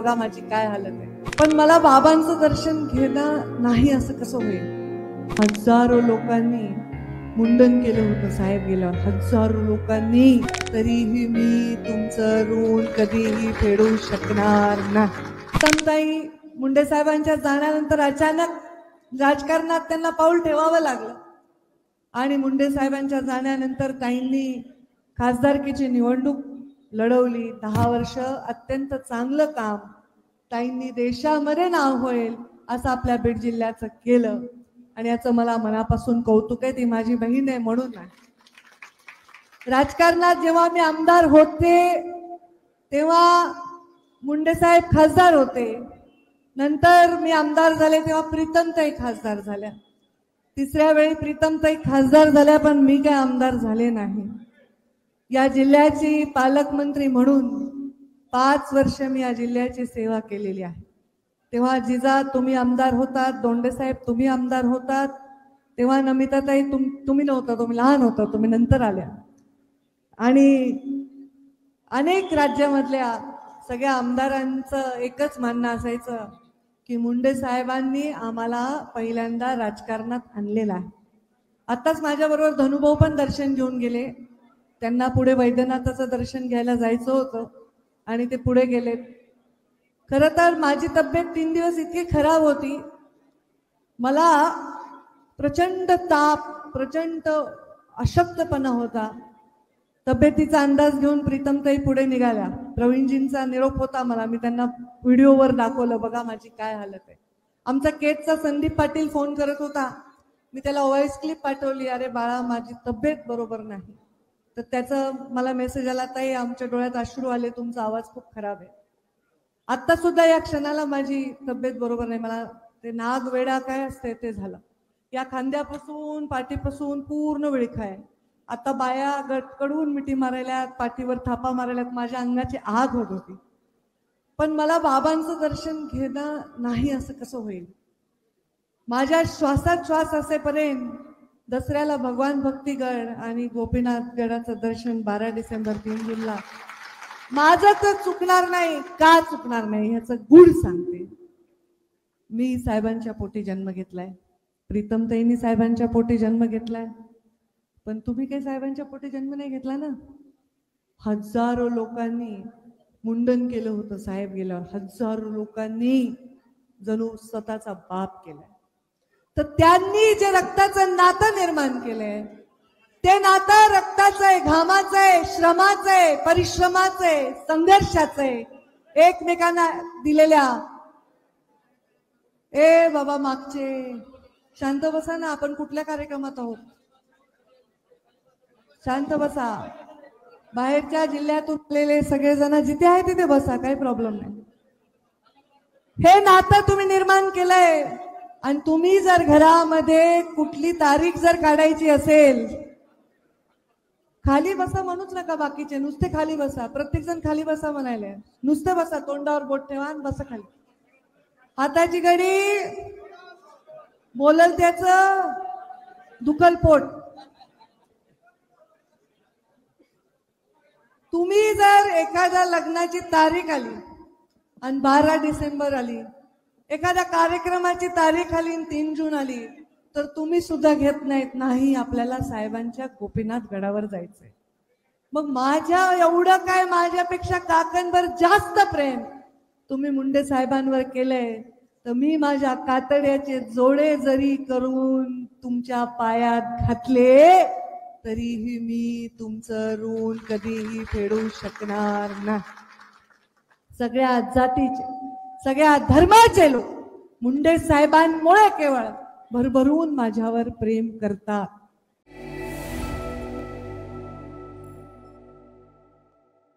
बघा माझी काय हालत आहे। पण मला बाबांचं दर्शन घेणं नाही असं कसं होईल? हजारो लोकांनी मुंडन केलं होतं साहेब गेल्यावर, हजारो लोकांनी, तरीही मी तुमचं ऋण कधीही फेडू शकणार नाही। प्रीतमताई मुंडे साहेबांच्या जाण्यानंतर अचानक राजकारणात त्यांना पाऊल ठेवावं लागलं आणि मुंडे साहेबांच्या जाण्यानंतर ताईंनी खासदारकीची निवडणूक लढवली। 10 वर्ष अत्यंत चांगलं काम ताईंनी देशामध्ये नाव होईल असं आपल्या बीड जिल्ह्याचं केलं आणि याचं मला मनापासून कौतुक आहे। ती माझी बहीण आहे म्हणून नाही। राजकारणात जेव्हा मी आमदार होते तेव्हा मुंडे साहेब खासदार होते, नंतर मी आमदार झाले तेव्हा प्रीतमताई खासदार झाल्या, तिसऱ्या वेळी प्रीतमताई खासदार झाल्या पण मी काय आमदार झाले नाही। या जिल्ह्याची पालकमंत्री म्हणून 5 वर्ष मी या जिल्ह्याची सेवा केलेली आहे। तेव्हा जिजा तुम्ही आमदार होतात, दोंडे साहेब तुम्ही आमदार होतात, तेव्हा नमिताताई तुम्ही नव्हता, तुम्ही लहान होता, तुम्ही नंतर आल्या आणि अनेक राज्यामधल्या सगळ्या आमदारांचं एकच म्हणणं असायचं की मुंडे साहेबांनी आम्हाला पहिल्यांदा राजकारणात आणलेलं आहे। आताच माझ्याबरोबर धनुभाऊ पण दर्शन घेऊन गेले, त्यांना पुढे वैद्यनाथाचं दर्शन घ्यायला जायचं होतं आणि ते पुढे गेलेत। खरं तर माझी तब्येत 3 दिवस इतकी खराब होती, मला प्रचंड ताप, प्रचंड अशक्तपणा होता। तब्येतीचा अंदाज घेऊन प्रीतमताई पुढे निघाल्या, प्रवीणजींचा निरोप होता मला, मी त्यांना व्हिडिओवर दाखवलं, बघा माझी काय हालत आहे। आमचा केजचा संदीप पाटील फोन करत होता, मी त्याला व्हॉइस क्लिप पाठवली, अरे बाळा माझी तब्येत बरोबर नाही, तर त्याचा मला मेसेज आला, ताई आमच्या डोळ्यात अश्रू आले, तुमचा आवाज खूप खराब आहे। आता सुद्धा या क्षणाला माझी तब्येत बरोबर नाही, मला ते नाग वेडा काय असते ते झालं, या खांद्यापासून पाठीपासून पूर्ण विळखा। आता बाया गटकडून मिठी मारायल्यात, पाठीवर थापा मारायल्यात, माझ्या अंगाची आग होत होती। पण मला बाबांचं दर्शन घेणं नाही असं कसं होईल? माझ्या श्वासात श्वास असेपर्यंत दसऱ्याला भगवान भक्तीगड आणि गोपीनाथ गडाचं दर्शन 12 डिसेंबर 3 जूनला माझं तर चुकणार नाही। का चुकणार नाही ह्याचं गुढ सांगते। मी साहेबांच्या पोटी जन्म घेतलाय, प्रीतमताईंनी साहेबांच्या पोटी जन्म घेतलाय, पण तुम्ही काही साहेबांच्या पोटी जन्म नाही घेतला ना। हजारो लोकांनी मुंडन केलं होतं साहेब गेल्यावर, हजारो लोकांनी जणू स्वतःचा बाप केलाय, तर त्यांनी जे रक्ताचं नातं निर्माण केलंय ते नातं रक्ताचं आहे, घामाचं आहे, श्रमाचं आहे, परिश्रमाचं आहे, संघर्षाचं आहे, एकमेकांना दिलेल्या। ए बाबा मागचे शांत बसा ना, आपण कुठल्या कार्यक्रमात आहोत? शांत बसा, बाहेरच्या जिल्ह्यातून आलेले सगळेजण जिथे आहे तिथे बसा, काही प्रॉब्लेम नाही। हे नातं तुम्ही निर्माण केलंय आणि तुम्ही जर घरामध्ये कुठली तारीख जर काढायची असेल, खाली बसा म्हणूच नका, बाकीचे नुसते खाली बसा, प्रत्येक जण खाली बसा म्हणाले, नुसते बसा, तोंडावर बोट ठेवा आणि बसा खाली, हाताची घडी, बोलल त्याचं दुखल पोट। तुम्ही जर एखाद्या लग्नाची तारीख आली आणि 12 डिसेंबर आली, एखाद्या कार्यक्रमाची तारीख आली आणि 3 जून आली, तर तुम्ही सुद्धा घेत नाहीत, नाही आपल्याला साहेबांच्या गोपीनाथ गडावर जायचंय। मग माझ्या एवढं काय, माझ्यापेक्षा काकणभर जास्त प्रेम तुम्ही मुंडे साहेबांवर केलंय, तर मी माझ्या कातड्याचे जोडे जरी करून तुमच्या पायात घातले तरीही मी तुमचं ऋण कधीही फेडू शकणार नाही। सगळ्या जातीचे, सगळ्या धर्माचे लोक मुंडे साहेबांमुळे केवळ भरभरून माझ्यावर प्रेम करतात।